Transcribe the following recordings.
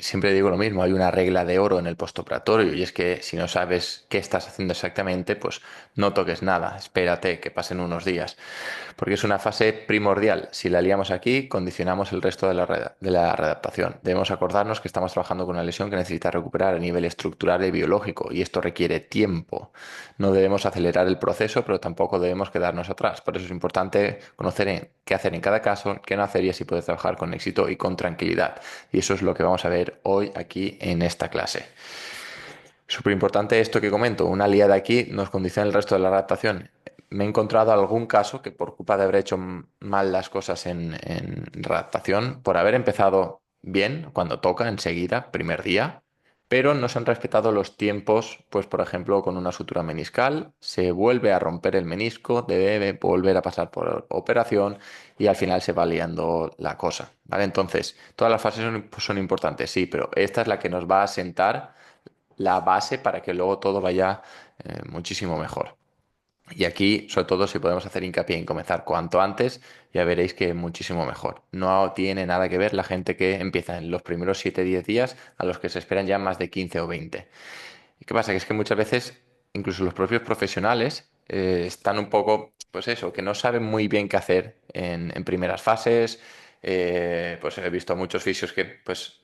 siempre digo lo mismo, hay una regla de oro en el postoperatorio y es que si no sabes qué estás haciendo exactamente, pues no toques nada, espérate que pasen unos días, porque es una fase primordial. Si la liamos aquí, condicionamos el resto de de la readaptación. Debemos acordarnos que estamos trabajando con una lesión que necesita recuperar a nivel estructural y biológico y esto requiere tiempo. No debemos acelerar el proceso, pero tampoco debemos quedarnos atrás. Por eso es importante conocer qué hacer en cada caso, qué no hacer y así poder trabajar con éxito y con tranquilidad. Y eso es lo que vamos a ver hoy aquí en esta clase. Súper importante esto que comento, una liada aquí nos condiciona el resto de la adaptación. Me he encontrado algún caso que por culpa de haber hecho mal las cosas en redactación, por haber empezado bien, cuando toca, enseguida, primer día, pero no se han respetado los tiempos, pues por ejemplo, con una sutura meniscal, se vuelve a romper el menisco, debe volver a pasar por operación y al final se va liando la cosa, ¿vale? Entonces, todas las fases son importantes, sí, pero esta es la que nos va a sentar la base para que luego todo vaya muchísimo mejor. Y aquí, sobre todo, si podemos hacer hincapié en comenzar cuanto antes, ya veréis que muchísimo mejor. No tiene nada que ver la gente que empieza en los primeros 7 10 días a los que se esperan ya más de 15 o 20. ¿Y qué pasa? Que es que muchas veces, incluso los propios profesionales, están un poco, pues eso, que no saben muy bien qué hacer en primeras fases. Pues he visto a muchos fisios que, pues,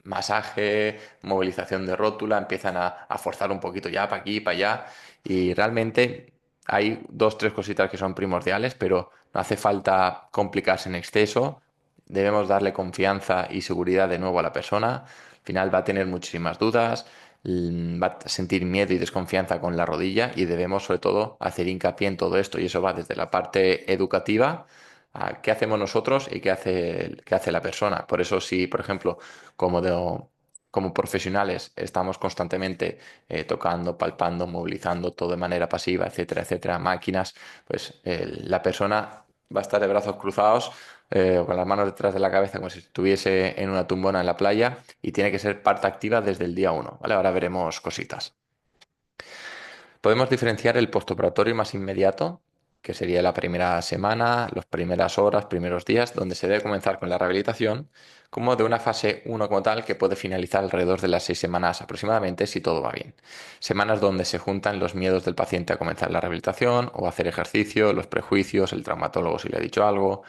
masaje, movilización de rótula, empiezan a forzar un poquito ya para aquí, para allá. Y realmente hay dos, tres cositas que son primordiales, pero no hace falta complicarse en exceso. Debemos darle confianza y seguridad de nuevo a la persona. Al final va a tener muchísimas dudas, va a sentir miedo y desconfianza con la rodilla y debemos sobre todo hacer hincapié en todo esto y eso va desde la parte educativa a qué hacemos nosotros y qué hace la persona. Por eso si, por ejemplo, como, como profesionales estamos constantemente tocando, palpando, movilizando todo de manera pasiva, etcétera, etcétera, máquinas, pues la persona va a estar de brazos cruzados o con las manos detrás de la cabeza como si estuviese en una tumbona en la playa y tiene que ser parte activa desde el día uno, ¿vale? Ahora veremos cositas. Podemos diferenciar el postoperatorio más inmediato, que sería la primera semana, las primeras horas, primeros días, donde se debe comenzar con la rehabilitación, como de una fase uno como tal que puede finalizar alrededor de las 6 semanas aproximadamente si todo va bien. Semanas donde se juntan los miedos del paciente a comenzar la rehabilitación o hacer ejercicio, los prejuicios, el traumatólogo si le ha dicho algo,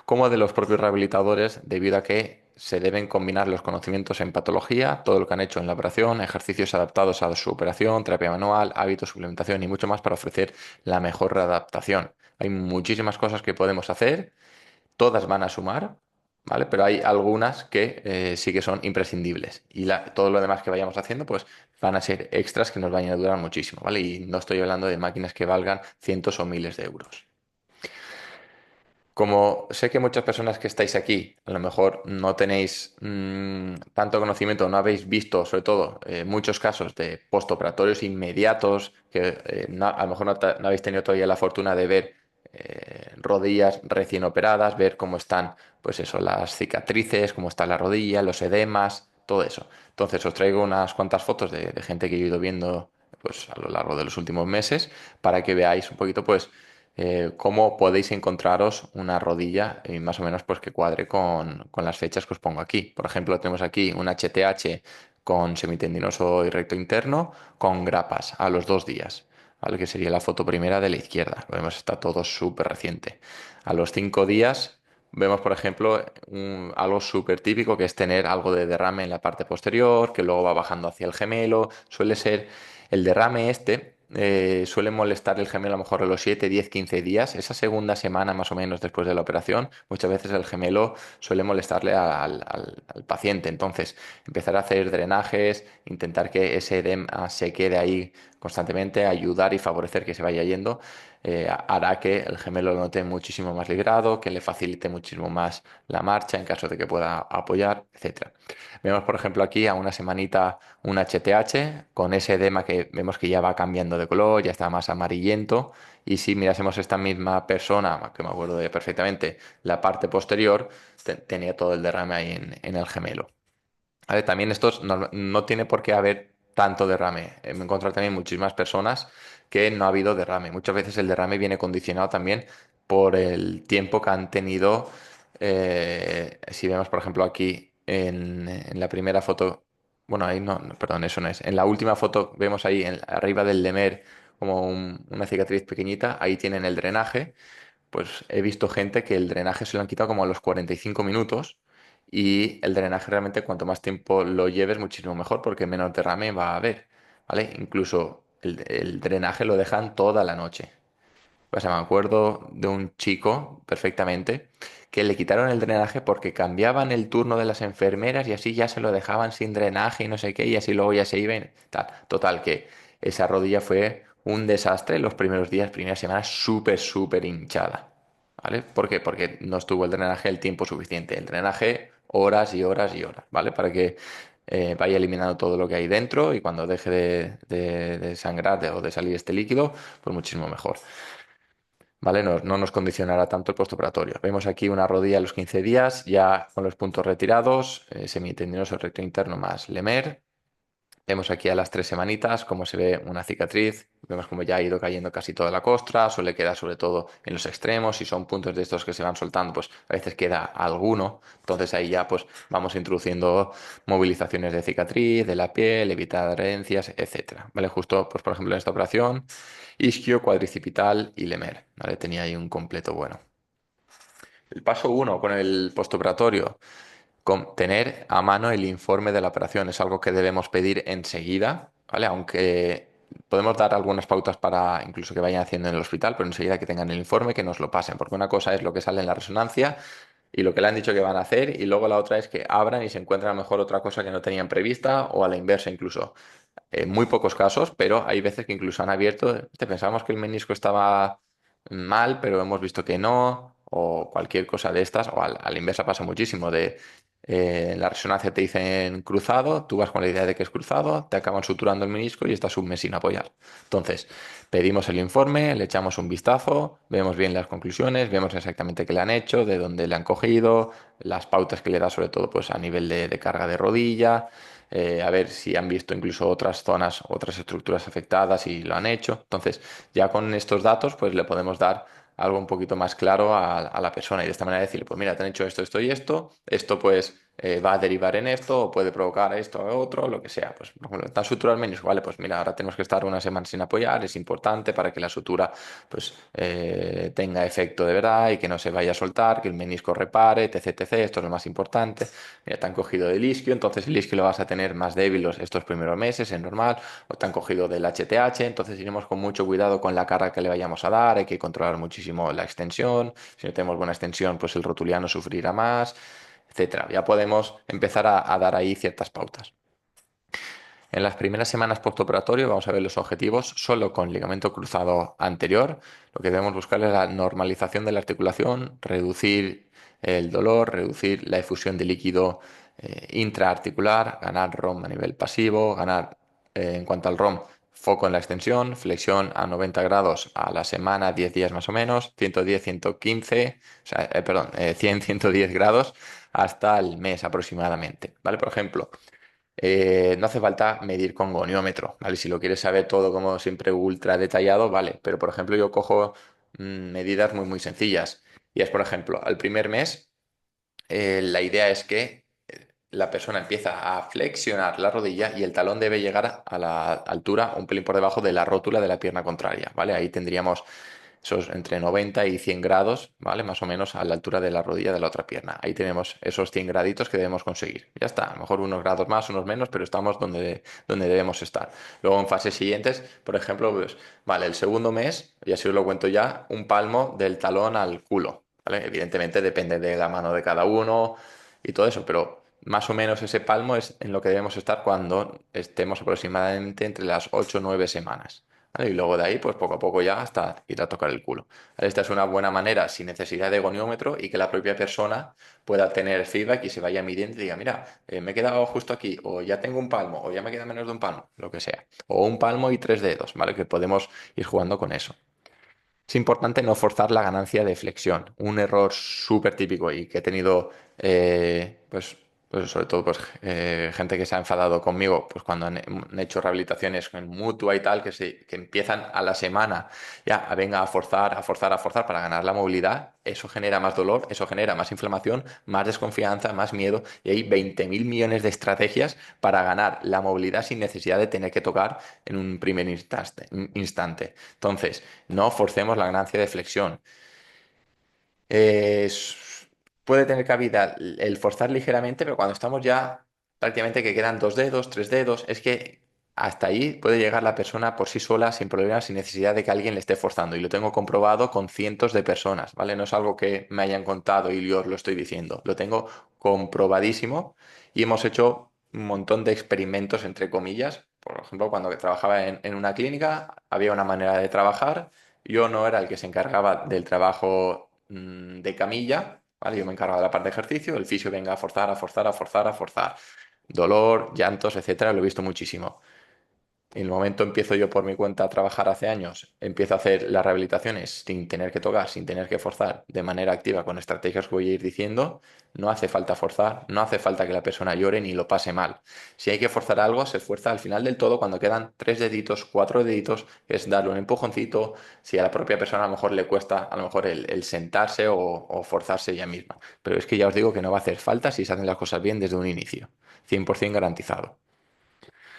como de los propios rehabilitadores, debido a que se deben combinar los conocimientos en patología, todo lo que han hecho en la operación, ejercicios adaptados a su operación, terapia manual, hábitos, suplementación y mucho más para ofrecer la mejor readaptación. Hay muchísimas cosas que podemos hacer, todas van a sumar, ¿vale? Pero hay algunas que sí que son imprescindibles. Y todo lo demás que vayamos haciendo, pues van a ser extras que nos vayan a durar muchísimo, ¿vale? Y no estoy hablando de máquinas que valgan cientos o miles de euros. Como sé que muchas personas que estáis aquí, a lo mejor no tenéis tanto conocimiento, no habéis visto, sobre todo, muchos casos de postoperatorios inmediatos, que a lo mejor no habéis tenido todavía la fortuna de ver rodillas recién operadas, ver cómo están, pues eso, las cicatrices, cómo está la rodilla, los edemas, todo eso. Entonces os traigo unas cuantas fotos de gente que he ido viendo, pues a lo largo de los últimos meses, para que veáis un poquito, pues cómo podéis encontraros una rodilla más o menos pues que cuadre con las fechas que os pongo aquí. Por ejemplo, tenemos aquí un HTH con semitendinoso y recto interno con grapas a los 2 días, ¿vale? Que sería la foto primera de la izquierda. Lo vemos, está todo súper reciente. A los 5 días vemos, por ejemplo, algo súper típico que es tener algo de derrame en la parte posterior, que luego va bajando hacia el gemelo. Suele ser el derrame este suele molestar el gemelo a lo mejor a los 7 10 15 días. Esa segunda semana más o menos después de la operación, muchas veces el gemelo suele molestarle al paciente. Entonces, empezar a hacer drenajes, intentar que ese edema se quede ahí constantemente, ayudar y favorecer que se vaya yendo, hará que el gemelo lo note muchísimo más liberado, que le facilite muchísimo más la marcha en caso de que pueda apoyar, etcétera. Vemos, por ejemplo, aquí a una semanita un HTH con ese edema que vemos que ya va cambiando de color, ya está más amarillento. Y si mirásemos esta misma persona, que me acuerdo de perfectamente, la parte posterior tenía todo el derrame ahí en el gemelo. ¿Vale? También estos no tiene por qué haber tanto derrame. Me he encontrado también muchísimas personas que no ha habido derrame. Muchas veces el derrame viene condicionado también por el tiempo que han tenido. Si vemos, por ejemplo, aquí en la primera foto, bueno, ahí no, perdón, eso no es. En la última foto vemos ahí arriba del lemer como una cicatriz pequeñita, ahí tienen el drenaje. Pues he visto gente que el drenaje se lo han quitado como a los 45 minutos y el drenaje realmente cuanto más tiempo lo lleves muchísimo mejor porque menos derrame va a haber, ¿vale? Incluso el drenaje lo dejan toda la noche. O sea, me acuerdo de un chico perfectamente que le quitaron el drenaje porque cambiaban el turno de las enfermeras y así ya se lo dejaban sin drenaje y no sé qué, y así luego ya se iban. Tal. Total, que esa rodilla fue un desastre los primeros días, primeras semanas, súper, súper hinchada. ¿Vale? ¿Por qué? Porque no estuvo el drenaje el tiempo suficiente. El drenaje, horas y horas y horas, ¿vale? Para que vaya eliminando todo lo que hay dentro y cuando deje de sangrar o de salir este líquido, pues muchísimo mejor. ¿Vale? No nos condicionará tanto el postoperatorio. Vemos aquí una rodilla a los 15 días, ya con los puntos retirados, semitendinoso recto interno más Lemer. Vemos aquí a las 3 semanitas cómo se ve una cicatriz. Vemos cómo ya ha ido cayendo casi toda la costra, suele quedar sobre todo en los extremos. Si son puntos de estos que se van soltando, pues a veces queda alguno. Entonces ahí ya pues vamos introduciendo movilizaciones de cicatriz, de la piel, evitar adherencias, etcétera. ¿Vale? Justo, pues por ejemplo en esta operación, isquio, cuadricipital y Lemer. ¿Vale? Tenía ahí un completo bueno. El paso uno con el postoperatorio tener a mano el informe de la operación es algo que debemos pedir enseguida, ¿vale? Aunque podemos dar algunas pautas para incluso que vayan haciendo en el hospital, pero enseguida que tengan el informe, que nos lo pasen, porque una cosa es lo que sale en la resonancia y lo que le han dicho que van a hacer, y luego la otra es que abran y se encuentran a lo mejor otra cosa que no tenían prevista o a la inversa incluso. En muy pocos casos, pero hay veces que incluso han abierto, "Este, pensábamos que el menisco estaba mal, pero hemos visto que no", o cualquier cosa de estas, o a la inversa pasa muchísimo, de en la resonancia te dicen cruzado, tú vas con la idea de que es cruzado, te acaban suturando el menisco y estás un mes sin apoyar. Entonces, pedimos el informe, le echamos un vistazo, vemos bien las conclusiones, vemos exactamente qué le han hecho, de dónde le han cogido, las pautas que le da sobre todo pues a nivel de carga de rodilla, a ver si han visto incluso otras zonas, otras estructuras afectadas y lo han hecho. Entonces, ya con estos datos, pues le podemos dar algo un poquito más claro a la persona y de esta manera decirle, pues mira, te han hecho esto, esto y esto pues va a derivar en esto o puede provocar esto o otro, lo que sea. Pues, por ejemplo, está sutura al menisco, vale, pues mira, ahora tenemos que estar una semana sin apoyar, es importante para que la sutura pues tenga efecto de verdad y que no se vaya a soltar, que el menisco repare, etc, etc, esto es lo más importante. Mira, te han cogido del isquio, entonces el isquio lo vas a tener más débil estos primeros meses, es normal, o te han cogido del HTH, entonces iremos con mucho cuidado con la carga que le vayamos a dar, hay que controlar muchísimo la extensión, si no tenemos buena extensión, pues el rotuliano sufrirá más, etcétera. Ya podemos empezar a dar ahí ciertas pautas. En las primeras semanas postoperatorio vamos a ver los objetivos solo con ligamento cruzado anterior. Lo que debemos buscar es la normalización de la articulación, reducir el dolor, reducir la efusión de líquido intraarticular, ganar ROM a nivel pasivo, ganar en cuanto al ROM foco en la extensión, flexión a 90 grados a la semana, 10 días más o menos, 110, 115, o sea, perdón, 100, 110 grados hasta el mes aproximadamente. ¿Vale? Por ejemplo, no hace falta medir con goniómetro, ¿vale? Si lo quieres saber todo como siempre ultra detallado, vale. Pero por ejemplo yo cojo medidas muy muy sencillas. Y es por ejemplo, al primer mes la idea es que la persona empieza a flexionar la rodilla y el talón debe llegar a la altura un pelín por debajo de la rótula de la pierna contraria, ¿vale? Ahí tendríamos esos entre 90 y 100 grados, ¿vale? Más o menos a la altura de la rodilla de la otra pierna. Ahí tenemos esos 100 graditos que debemos conseguir. Ya está, a lo mejor unos grados más, unos menos, pero estamos donde debemos estar. Luego en fases siguientes, por ejemplo, pues, vale, el segundo mes, y así os lo cuento ya, un palmo del talón al culo, ¿vale? Evidentemente depende de la mano de cada uno y todo eso, pero más o menos ese palmo es en lo que debemos estar cuando estemos aproximadamente entre las 8 o 9 semanas. ¿Vale? Y luego de ahí, pues poco a poco ya hasta ir a tocar el culo. ¿Vale? Esta es una buena manera sin necesidad de goniómetro y que la propia persona pueda tener feedback y se vaya midiendo y diga, mira, me he quedado justo aquí, o ya tengo un palmo, o ya me queda menos de un palmo, lo que sea. O un palmo y 3 dedos, ¿vale? Que podemos ir jugando con eso. Es importante no forzar la ganancia de flexión. Un error súper típico y que he tenido, pues, pues sobre todo pues, gente que se ha enfadado conmigo, pues cuando han hecho rehabilitaciones en mutua y tal, que empiezan a la semana ya venga a forzar, a forzar, a forzar para ganar la movilidad, eso genera más dolor, eso genera más inflamación, más desconfianza, más miedo, y hay 20.000 millones de estrategias para ganar la movilidad sin necesidad de tener que tocar en un primer instante. Entonces, no forcemos la ganancia de flexión. Puede tener cabida el forzar ligeramente, pero cuando estamos ya prácticamente que quedan 2 dedos, 3 dedos, es que hasta ahí puede llegar la persona por sí sola, sin problemas, sin necesidad de que alguien le esté forzando. Y lo tengo comprobado con cientos de personas, ¿vale? No es algo que me hayan contado y yo os lo estoy diciendo. Lo tengo comprobadísimo y hemos hecho un montón de experimentos, entre comillas. Por ejemplo, cuando trabajaba en una clínica, había una manera de trabajar. Yo no era el que se encargaba del trabajo de camilla, ¿vale? Yo me encargaba de la parte de ejercicio, el fisio venga a forzar, a forzar, a forzar, a forzar. Dolor, llantos, etcétera, lo he visto muchísimo. En el momento empiezo yo por mi cuenta a trabajar hace años, empiezo a hacer las rehabilitaciones sin tener que tocar, sin tener que forzar, de manera activa, con estrategias que voy a ir diciendo, no hace falta forzar, no hace falta que la persona llore ni lo pase mal. Si hay que forzar algo, se esfuerza al final del todo cuando quedan 3 deditos, 4 deditos, es darle un empujoncito, si a la propia persona a lo mejor le cuesta a lo mejor el sentarse o forzarse ella misma. Pero es que ya os digo que no va a hacer falta si se hacen las cosas bien desde un inicio, 100% garantizado.